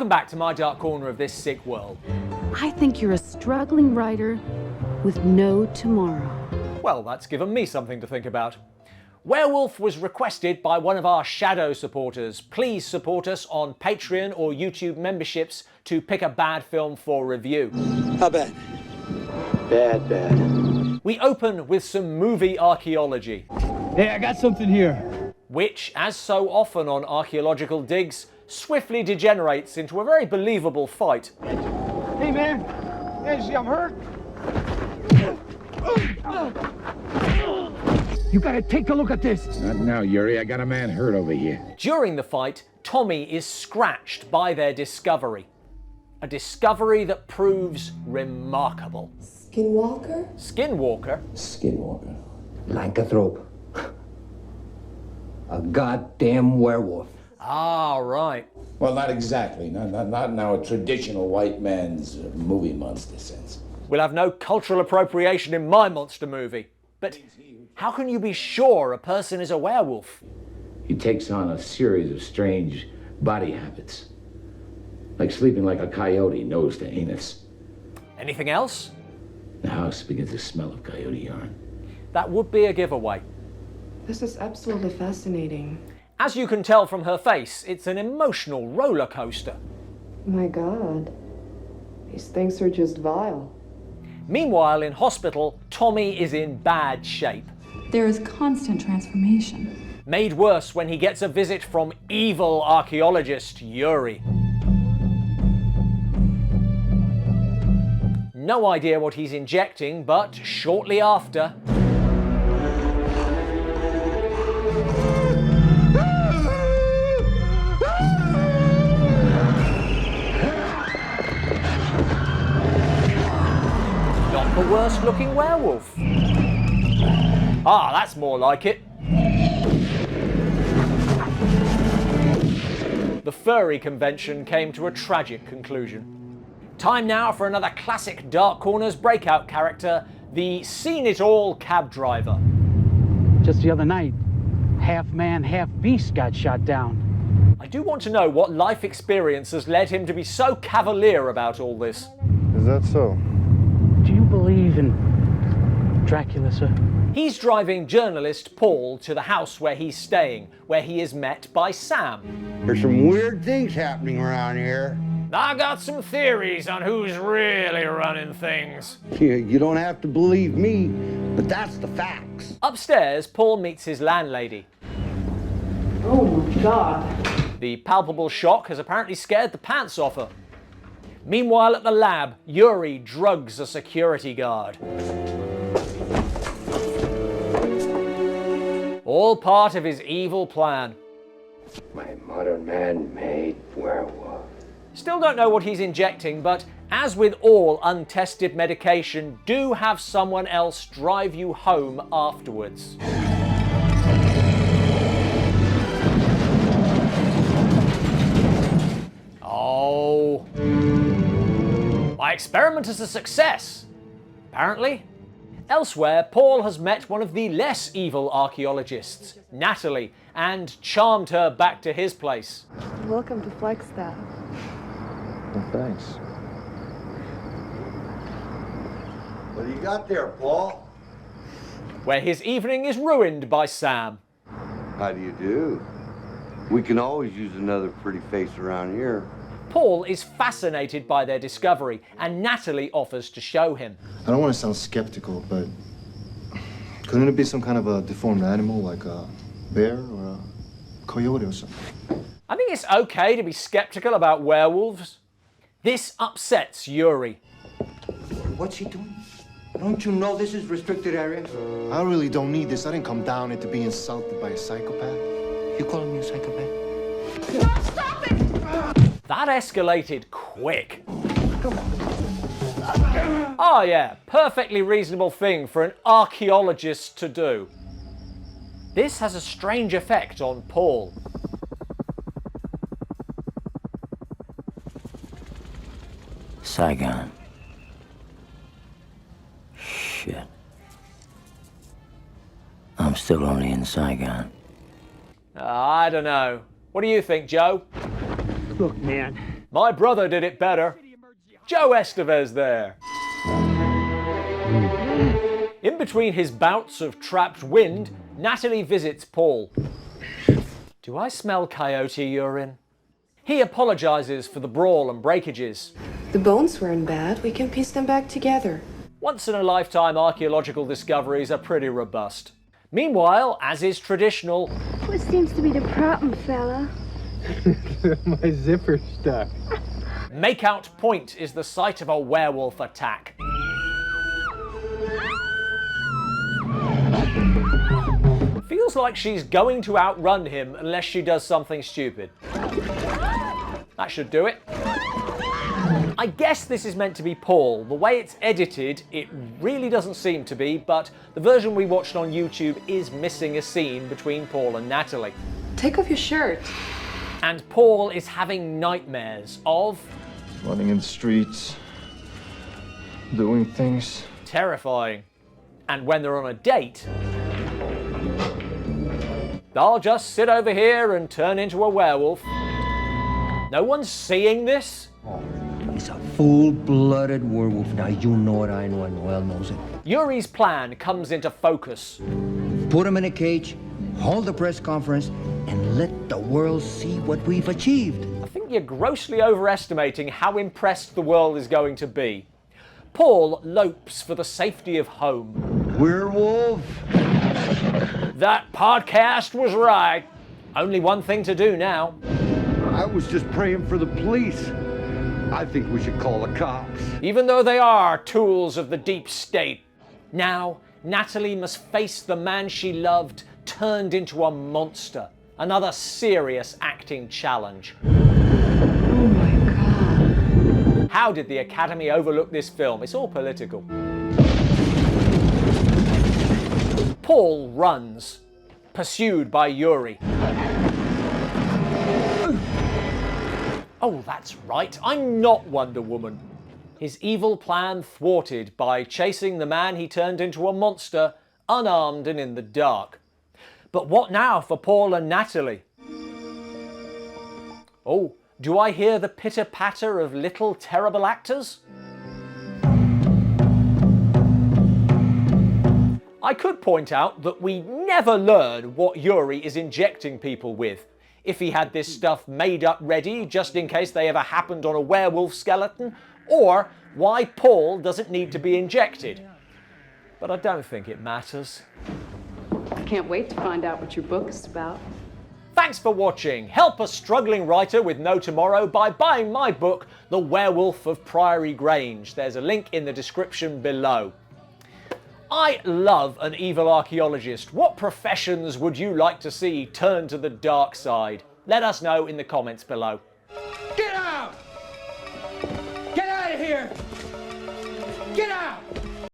Welcome back to my dark corner of this sick world. I think you're a struggling writer with no tomorrow. Well, that's given me something to think about. Werewolf was requested by one of our shadow supporters. Please support us on Patreon or YouTube memberships to pick a bad film for review. How bad? Bad. We open with some movie archaeology. Hey, I got something here. Which, as so often on archaeological digs, swiftly degenerates into a very believable fight. Hey, man. Hey, see, I'm hurt. You gotta take a look at this. Not now, Yuri. I got a man hurt over here. During the fight, Tommy is scratched by their discovery. A discovery that proves remarkable. Skinwalker? Skinwalker? Skinwalker. Lycanthrope. A goddamn werewolf. Ah, right. Well, not exactly. Not in our traditional white man's movie monster sense. We'll have no cultural appropriation in my monster movie. But how can you be sure a person is a werewolf? He takes on a series of strange body habits. Like sleeping like a coyote, nose to anus. Anything else? The house begins to smell of coyote yarn. That would be a giveaway. This is absolutely fascinating. As you can tell from her face, it's an emotional roller coaster. My God. These things are just vile. Meanwhile, in hospital, Tommy is in bad shape. There is constant transformation. Made worse when he gets a visit from evil archaeologist Yuri. No idea what he's injecting, but shortly after... not the worst looking werewolf. Ah, that's more like it. The furry convention came to a tragic conclusion. Time now for another classic Dark Corners breakout character, the seen-it-all cab driver. Just the other night, half man, half beast got shot down. I do want to know what life experience has led him to be so cavalier about all this. Is that so? Do you believe in Dracula, sir? He's driving journalist Paul to the house where he's staying, where he is met by Sam. There's some weird things happening around here. I got some theories on who's really running things. You don't have to believe me, but that's the facts. Upstairs, Paul meets his landlady. Oh my God. The palpable shock has apparently scared the pants off her. Meanwhile, at the lab, Yuri drugs a security guard. All part of his evil plan. My modern man-made werewolf. Still don't know what he's injecting, but as with all untested medication, do have someone else drive you home afterwards. Oh. My experiment is a success, apparently. Elsewhere, Paul has met one of the less evil archaeologists, Natalie, and charmed her back to his place. Welcome to Flagstaff. Well, thanks. What do you got there, Paul? Where his evening is ruined by Sam. How do you do? We can always use another pretty face around here. Paul is fascinated by their discovery, and Natalie offers to show him. I don't want to sound skeptical, but couldn't it be some kind of a deformed animal, like a bear or a coyote or something? I think it's okay to be skeptical about werewolves. This upsets Yuri. What's he doing? Don't you know this is restricted area? I really don't need this. I didn't come down here to be insulted by a psychopath. You calling me a psychopath? That escalated quick. Oh yeah, perfectly reasonable thing for an archaeologist to do. This has a strange effect on Paul. Saigon. Shit. I'm still only in Saigon. I don't know. What do you think, Joe? Look, man, My brother did it better. Joe Estevez there. In between his bouts of trapped wind, Natalie visits Paul. Do I smell coyote urine? He apologises for the brawl and breakages. The bones weren't bad. We can piece them back together. Once-in-a-lifetime archaeological discoveries are pretty robust. Meanwhile, as is traditional... What seems to be the problem, fella? My zipper's stuck. Makeout Point is the site of a werewolf attack. Feels like she's going to outrun him unless she does something stupid. That should do it. I guess this is meant to be Paul. The way it's edited, it really doesn't seem to be, but the version we watched on YouTube is missing a scene between Paul and Natalie. Take off your shirt. And Paul is having nightmares of... Running in the streets, doing things. Terrifying. And when they're on a date... I'll just sit over here and turn into a werewolf. No one's seeing this? Oh, he's a full-blooded werewolf. Now you know it, I know, and Noel knows it. Yuri's plan comes into focus. Put him in a cage, hold a press conference, and let the world see what we've achieved. I think you're grossly overestimating how impressed the world is going to be. Paul lopes for the safety of home. Werewolf? That podcast was right. Only one thing to do now. I was just praying for the police. I think we should call the cops. Even though they are tools of the deep state. Now, Natalie must face the man she loved turned into a monster. Another serious acting challenge. Oh my God. How did the Academy overlook this film? It's all political. Paul runs, pursued by Yuri. Oh, that's right, I'm not Wonder Woman. His evil plan thwarted by chasing the man he turned into a monster, unarmed and in the dark. But what now for Paul and Natalie? Oh, do I hear the pitter-patter of little terrible actors? I could point out that we never learn what Yuri is injecting people with. If he had this stuff made up ready just in case they ever happened on a werewolf skeleton, or why Paul doesn't need to be injected. But I don't think it matters. I can't wait to find out what your book is about. Thanks for watching. Help a struggling writer with no tomorrow by buying my book, The Werewolf of Priory Grange. There's a link in the description below. I love an evil archaeologist. What professions would you like to see turn to the dark side? Let us know in the comments below.